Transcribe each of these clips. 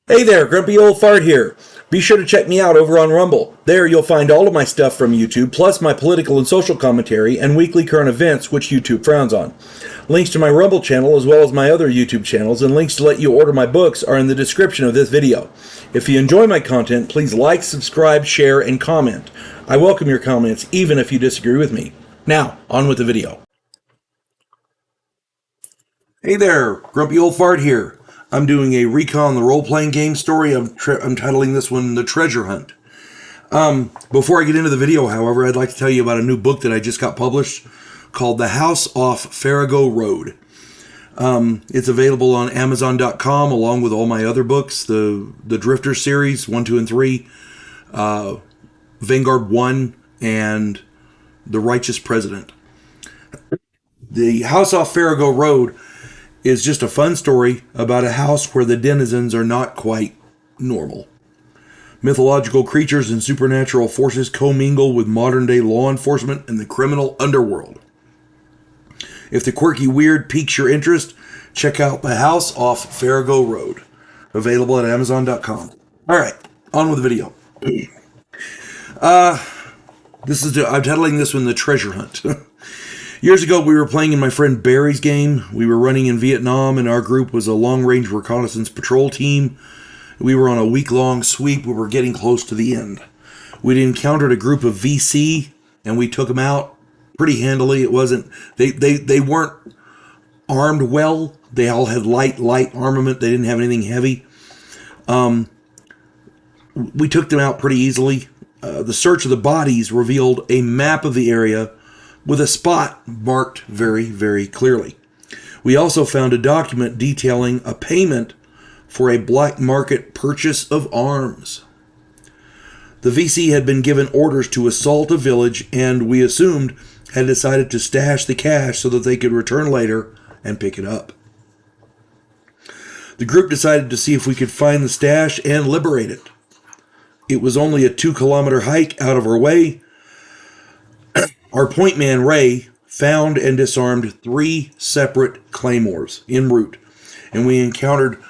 Hey there, Grumpy Old Fart here. Be sure to check me out over on Rumble. There you'll find all of my stuff from YouTube, plus my political and social commentary and weekly current events, which YouTube frowns on. Links to my Rumble channel, as well as my other YouTube channels, and links to let you order my books are in the description of this video. If you enjoy my content, please like, subscribe, share, and comment. I welcome your comments, even if you disagree with me. Now, on with the video. Hey there, Grumpy Old Fart here. I'm doing a Recon the Role-Playing Game story. I'm titling this one The Treasure Hunt. Before I get into the video, however, I'd like to tell you about a new book that I just got published called The House Off Farrago Road. It's available on Amazon.com along with all my other books, the Drifter series, 1, 2, and 3, Vanguard One, and The Righteous President. The House Off Farrago Road is just a fun story about a house where the denizens are not quite normal. Mythological creatures and supernatural forces commingle with modern-day law enforcement and the criminal underworld. If the quirky weird piques your interest, check out The House Off Farrago Road, available at Amazon.com. All right, on with the video. I'm titling this one The Treasure Hunt. Years ago, we were playing in my friend Barry's game. We were running in Vietnam, and our group was a long-range reconnaissance patrol team. We were on a week-long sweep. We were getting close to the end. We'd encountered a group of VC, and we took them out pretty handily. It wasn't... They weren't armed well. They all had light armament. They didn't have anything heavy. We took them out pretty easily. The search of the bodies revealed a map of the area with a spot marked very, very clearly. We also found a document detailing a payment for a black market purchase of arms. The VC had been given orders to assault a village and, we assumed, had decided to stash the cash so that they could return later and pick it up. The group decided to see if we could find the stash and liberate it. It was only a 2-kilometer hike out of our way. Our point man, Ray, found and disarmed 3 separate claymores en route, and we encountered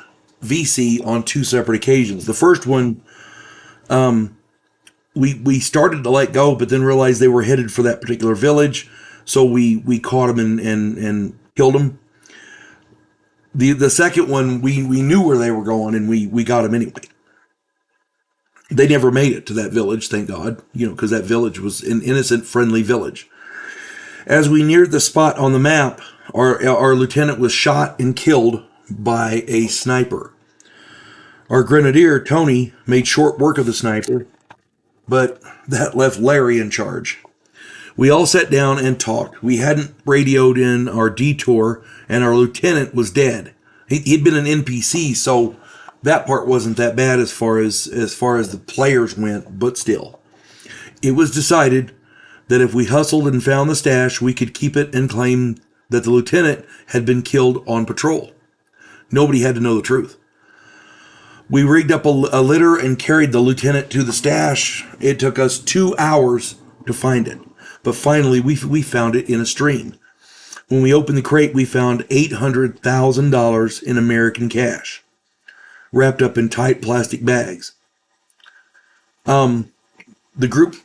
VC on 2 separate occasions. The first one, we started to let go, but then realized they were headed for that particular village, so we caught them and killed them. The second one, we knew where they were going, and we got them anyway. They never made it to that village, thank God, because that village was an innocent, friendly village. As we neared the spot on the map, our lieutenant was shot and killed by a sniper. Our grenadier, Tony, made short work of the sniper, but that left Larry in charge. We all sat down and talked. We hadn't radioed in our detour, and our lieutenant was dead. He'd been an NPC, so that part wasn't that bad as far as the players went, but still. It was decided that if we hustled and found the stash, we could keep it and claim that the lieutenant had been killed on patrol. Nobody had to know the truth. We rigged up a litter and carried the lieutenant to the stash. It took us 2 hours to find it, but finally we found it in a stream. When we opened the crate, we found $800,000 in American cash, wrapped up in tight plastic bags. The group,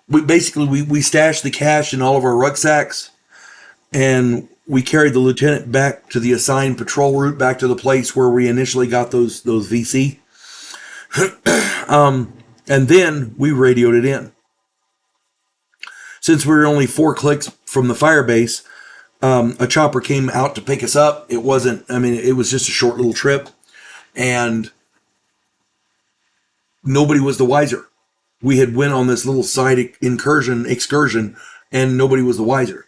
we stashed the cash in all of our rucksacks, and we carried the lieutenant back to the assigned patrol route, back to the place where we initially got those VC. And then we radioed it in. Since we were only 4 clicks from the fire base, a chopper came out to pick us up. It was just a short little trip. And nobody was the wiser. We had went on this little side excursion, and nobody was the wiser.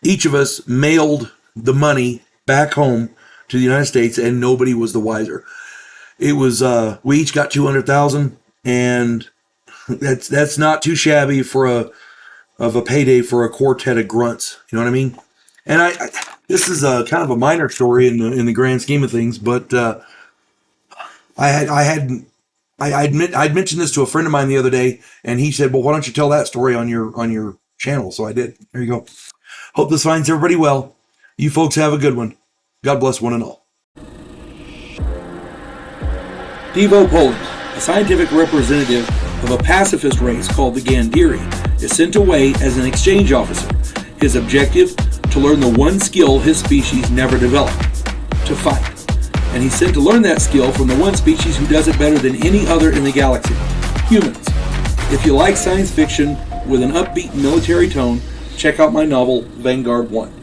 Each of us mailed the money back home to the United States, and nobody was the wiser. It was we each got $200,000, and that's not too shabby for a payday for a quartet of grunts. You know what I mean? And this is a kind of a minor story in the grand scheme of things, but I'd mentioned this to a friend of mine the other day, and he said, "Well, why don't you tell that story on your channel?" So I did. There you go. Hope this finds everybody well. You folks have a good one. God bless one and all. Devo Poland, a scientific representative of a pacifist race called the Gandhiri, is sent away as an exchange officer. His objective? To learn the one skill his species never developed, to fight. And he's sent to learn that skill from the one species who does it better than any other in the galaxy, humans. If you like science fiction with an upbeat military tone, check out my novel, Vanguard One.